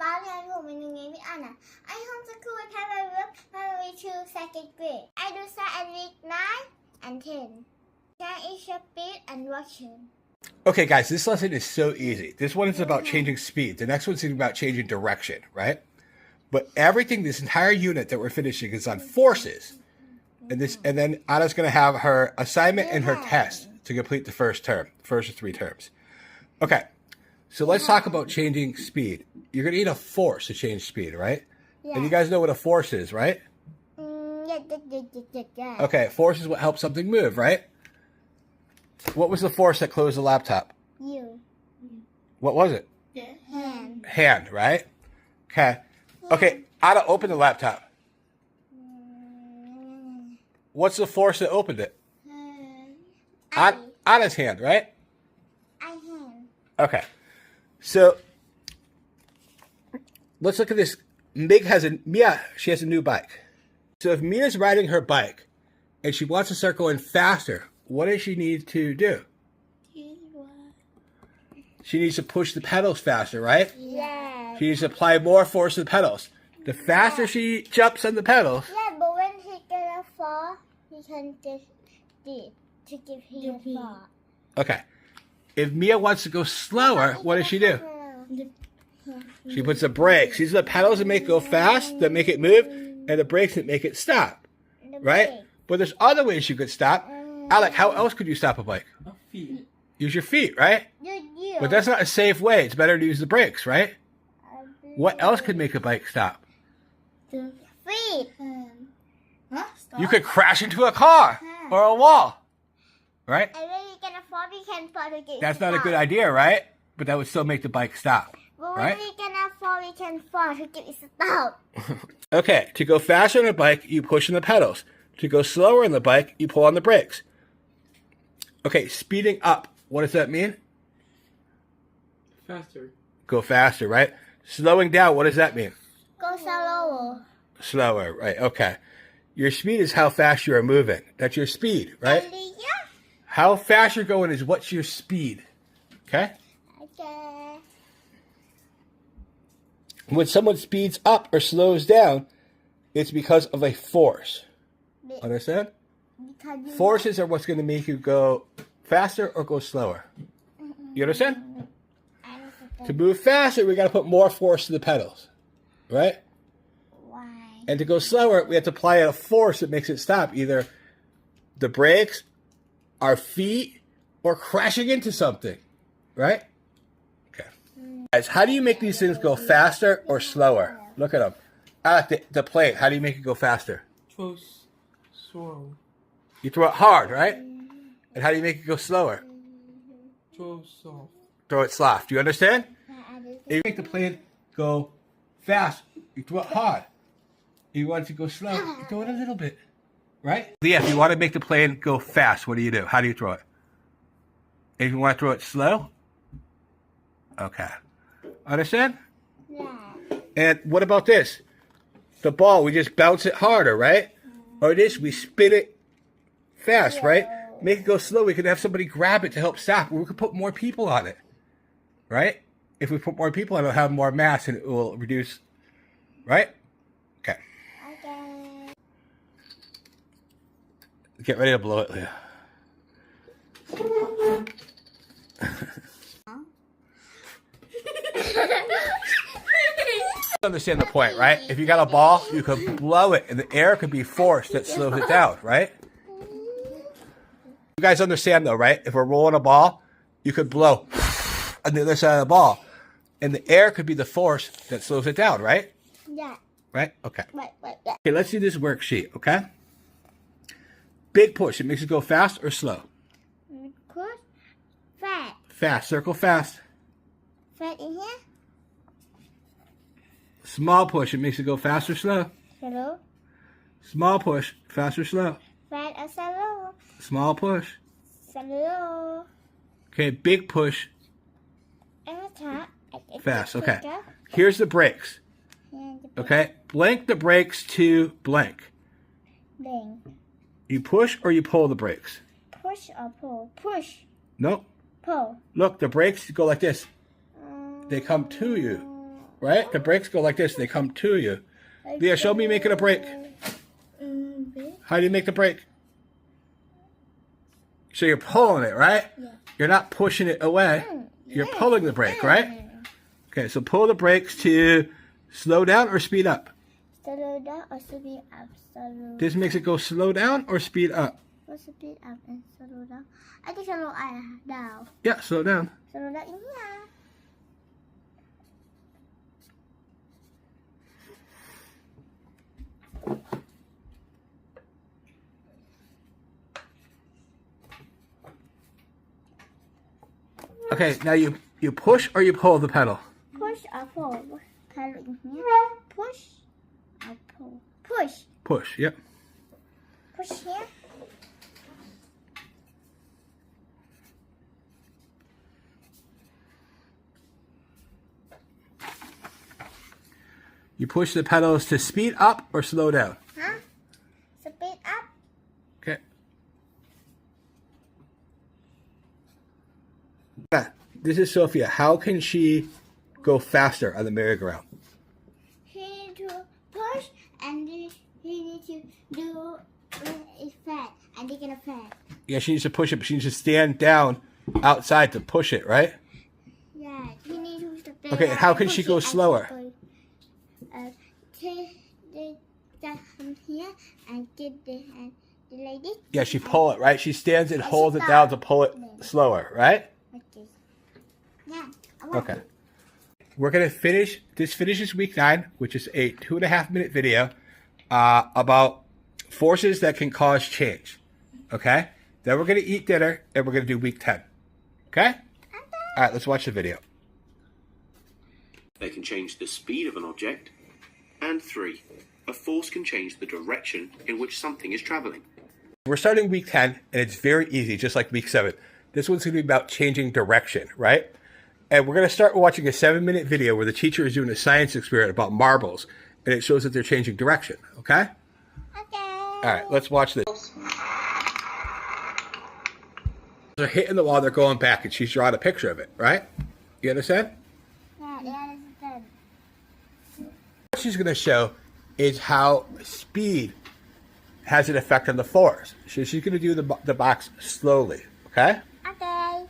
ป้าเรียนถูกเป็นยังไงพี่อันอะI homeschool with Cambrilearn primary to second grade. I do start at week 9 and 10. Can eat speed and watching. Okay, guys, this lesson is so easy. This one is about changing speed. The next one's about changing direction, right? But everything, this entire unit that we're finishing is on forces. And then Anna's going to have her assignment and her test to complete the first term, first of 3 terms. Okay, so let's talk about changing speed. You're going to need a force to change speed, right? Yeah. And you guys know what a force is, right? Yeah. Okay, force is what helps something move, right? What was the force that closed the laptop? You. What was it? Hand. Hand, right? Okay. Okay, Anna, open the laptop. What's the force that opened it? Anna's hand, right? Hand. Okay. So, let's look at this. Mia, she has a new bike. So if Mia's riding her bike and she wants to start going faster, what does she need to do? She needs to push the pedals faster, right? Yeah. She needs to apply more force to the pedals. The faster she jumps on the pedals. Yeah, but when he gonna fall, he can just dip to give him a fall. Okay. If Mia wants to go slower, what does she do? She puts the brakes. These are the pedals that make it go fast, that make it move, and the brakes that make it stop. Right? But there's other ways you could stop. Alec, how else could you stop a bike? Feet. Use your feet, right? But that's not a safe way. It's better to use the brakes, right? What else could make a bike stop? Feet. Huh? Stop. You could crash into a car or a wall, right? And when you're gonna fall, we can fall to get That's not a good idea, right? But that would still make the bike stop, But when right? we're gonna fall, we can fall to get it stop. Okay, to go faster on a bike, you push on the pedals. To go slower on the bike, you pull on the brakes. Okay, speeding up. What does that mean? Faster. Go faster, right? Slowing down, what does that mean? Go slower. Slower, right, okay. Your speed is how fast you are moving. That's your speed, right? Yeah. How fast you're going is what's your speed, okay? Okay. When someone speeds up or slows down, it's because of a force. Understand? Forces are what's going to make you go faster or go slower. You understand? To move faster, we got to put more force to the pedals, right? Why? And to go slower, we have to apply a force that makes it stop. Either the brakes, our feet, or crashing into something, right? Okay. Guys, how do you make these things go faster or slower? Look at them. I like the plane. How do you make it go faster? Throw slow. You throw it hard, right? And how do you make it go slower? Throw soft. Throw it soft. Do you understand? If you make the plane go fast, you throw it hard. If you want it to go slow, you throw it a little bit. Right? Leah, if you want to make the plane go fast, what do? How do you throw it? If you want to throw it slow? Okay. Understand? Yeah. And what about this? The ball, we just bounce it harder, right? Or this, we spin it fast, right? Make it go slow. We could have somebody grab it to help stop. We could put more people on it, right? If we put more people on it, it'll have more mass and it will reduce, right? Okay. Okay. Get ready to blow it, Leah. Understand the point, right? If you got a ball, you could blow it, and the air could be force that slows it down, right? You guys understand, though, right? If we're rolling a ball, you could blow on the other side of the ball, and the air could be the force that slows it down, right? Yeah. Right? Okay. Wait. Okay, let's do this worksheet, okay? Big push. It makes it go fast or slow? Push. Fat. Fast. Circle fast. Fat in here. Small push. It makes it go fast or slow? Slow. Small push. Fast or slow? Fat or slow. Small push. Slow. Okay, big push. And top. Fast. Okay. Here's the brakes. Okay? Blank the brakes to blank. Bang. You push or you pull the brakes? Push or pull? Push. Nope. Pull. Look, the brakes go like this. They come to you, right? The brakes go like this. They come to you. Leah, show me making a brake. How do you make the brake? So you're pulling it, right? Yeah. You're not pushing it away. You're pulling the brake, right? Okay, so pull the brakes to slow down or speed up. Slow down or speed up? Slow. This makes it go slow down or speed up. Or speed up and slow down. I think slow down. Yeah, slow down. Slow down in here. Okay, now you push or you pull the pedal. Push or pull. Pedal in here. Push or pull. Push. Push, yep. Push here. You push the pedals to speed up or slow down. Huh? Speed up. Okay. Yeah, this is Sophia. How can she go faster on the merry-go-round? He need to push and he need to do it fast. And they're gonna fast. Yeah, she needs to push it, but she needs to stand down outside to push it, right? Yeah, he need to stay Okay, and how and can push she it go and slower? Take that from here and get the hand like this. Yeah, she pull it, right? She stands and And holds she it down to stop. pull it slower, right? Like this. Yeah. I want Okay. We're going to finish, this finishes week 9, which is a 2.5-minute video about forces that can cause change. Okay? Then we're going to eat dinner and we're going to do week 10. Okay? All right, let's watch the video. They can change the speed of an object. And 3, a force can change the direction in which something is traveling. We're starting week 10, and it's very easy, just like week 7. This one's going to be about changing direction, right? And we're going to start watching a 7-minute video where the teacher is doing a science experiment about marbles, and it shows that they're changing direction, okay? Okay. All right, let's watch this. They're hitting the wall, they're going back, and she's drawing a picture of it, right? You understand? Yeah, that's good. What she's going to show is how speed has an effect on the force. So she's going to do the box slowly, okay? Okay.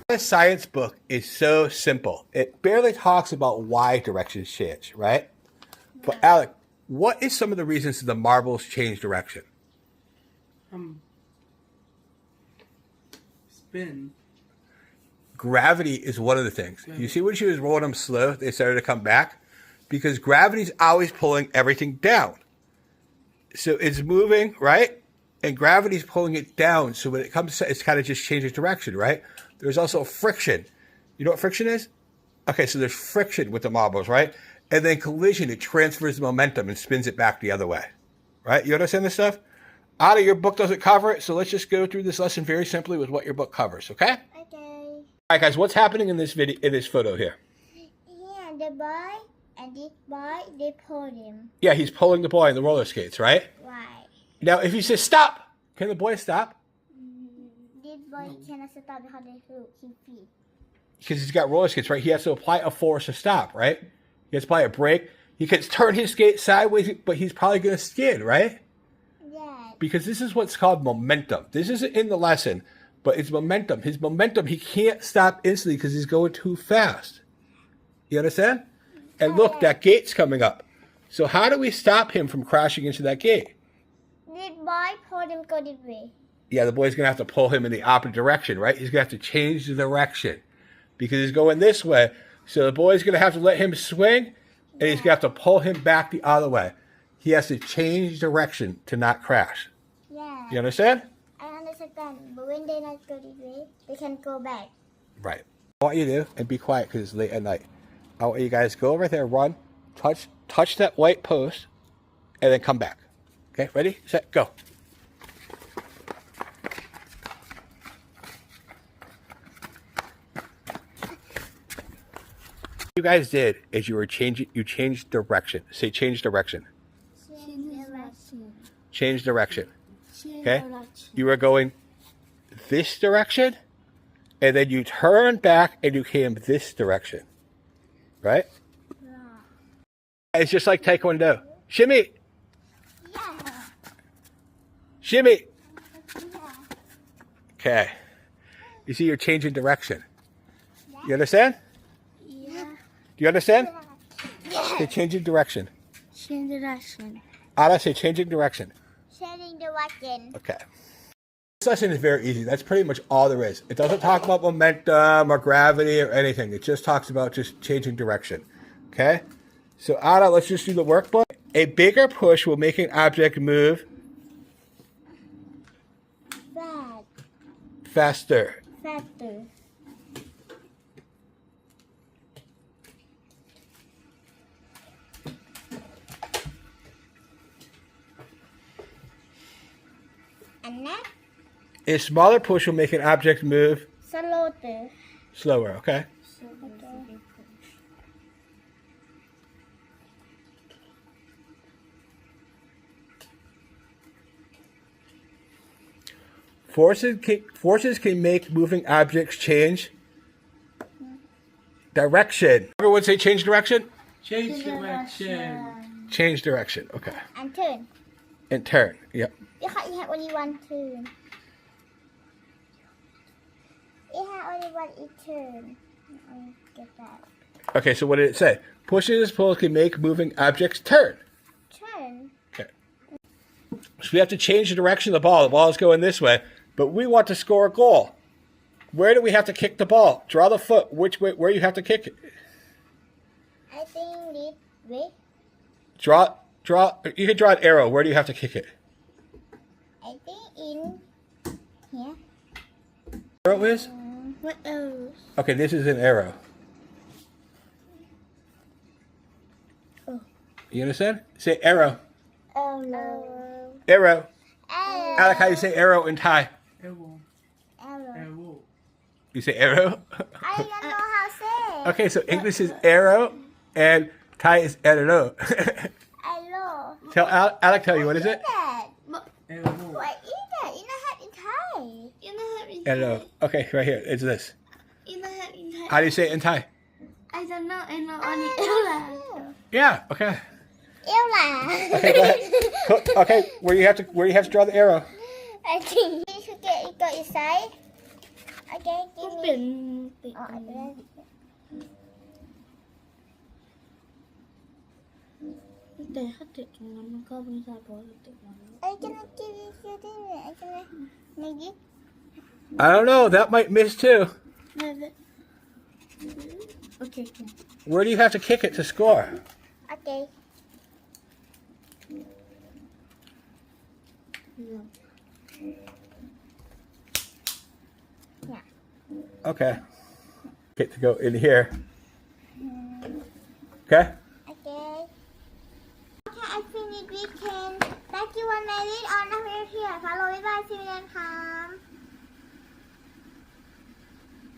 This science book is so simple. It barely talks about why directions change, right? But Alec, what is some of the reasons that the marbles change direction? Spin. Gravity is one of the things. You see when she was rolling them slow, they started to come back? Because gravity's always pulling everything down. So it's moving, right? And gravity's pulling it down. So when it comes to, it's kind of just changing direction, right? There's also friction. You know what friction is? Okay, so there's friction with the marbles, right? And then collision, it transfers the momentum and spins it back the other way, right? You understand this stuff? Ada, your book doesn't cover it, so let's just go through this lesson very simply with what your book covers, okay? Okay. All right, guys, what's happening in this video, in this photo here? Yeah, the boy and this boy, they pulled him. Yeah, he's pulling the boy on the roller skates, right? Right. Now, if he says stop, can the boy stop? This boy cannot stop because they look his feet. Because he's got roller skates, right? He has to apply a force to stop, right? He has to apply a brake. He can turn his skate sideways, but he's probably going to skid, right? Yeah. Because this is what's called momentum. This isn't in the lesson, but it's momentum. His momentum, he can't stop instantly because he's going too fast. You understand? And look, that gate's coming up. So how do we stop him from crashing into that gate? This boy pulled him go this way. Yeah, the boy's going to have to pull him in the opposite direction, right? He's going to have to change the direction because he's going this way. So the boy's going to have to let him swing, and he's going to have to pull him back the other way. He has to change direction to not crash. Yeah. You understand? I understand, but when they not go this way, they can go back. Right. I want you to do, and be quiet because it's late at night. I want you guys to go over there, run, touch that white post, and then come back. Okay, ready, set, go. What you guys did is you changed direction. Say change direction. Change direction. Okay? You were going this direction, and then you turn back and you came this direction, right? It's just like Taekwondo. Shimmy, Yeah. shimmy. Yeah. Okay. You see, you're changing direction. You understand? Yeah. Do you understand? Yeah. Say changing direction. Change direction. Anna, say changing direction. Changing direction. Okay. This lesson is very easy. That's pretty much all there is. It doesn't talk about momentum or gravity or anything. It just talks about just changing direction. Okay? So Anna, let's just do the workbook. A bigger push will make an object move Fast. faster. Faster. And next, A smaller push will make an object move slower. slower. Okay? Forces can make moving objects change direction. Everyone say change direction? Change direction. Change direction. Okay. And turn. And turn. Yep. You have only one turn. You have only one turn. Get that. Okay, so what did it say? Pushes, pulls can make moving objects turn. Turn. Okay. So we have to change the direction of the ball. The ball is going this way, but we want to score a goal. Where do we have to kick the ball? Draw the foot. Which way? Where you have to kick it? I think this way. Draw. You can draw an arrow. Where do you have to kick it? I think in here. Arrow is? What else? Okay, this is an arrow. Oh. You understand? Say arrow. Oh no. Arrow. Arrow. I like how you say arrow in Thai. Arrow. Arrow. Arrow. You say arrow? I don't know how to say. Okay, so English is arrow and Thai is arrow. Arrow. Tell Alec, tell you, what is it? That. Arrow. What is that? You know how in Thai. You know how in Arrow. Okay, right here. It's this. You know how in Thai. How do you say it in Thai? I don't know. I know only Ella. Yeah, okay. Ella. Okay, go ahead. Okay, where you have to draw the arrow. I think you should get it got inside. Okay, give me. เป็น Oh, I don't. แต่ถ้าติดตรงนั้นมันก็ไม่ใช่เพราะติดมัน I gonna give you this. I gonna maybe. I don't know. That might miss too. โอเค Where do you have to kick it to score? Okay. Okay. Get to go in here. Okay? Okay. Okay, I finished weekend. Thank you one night on here. Follow me by 4 million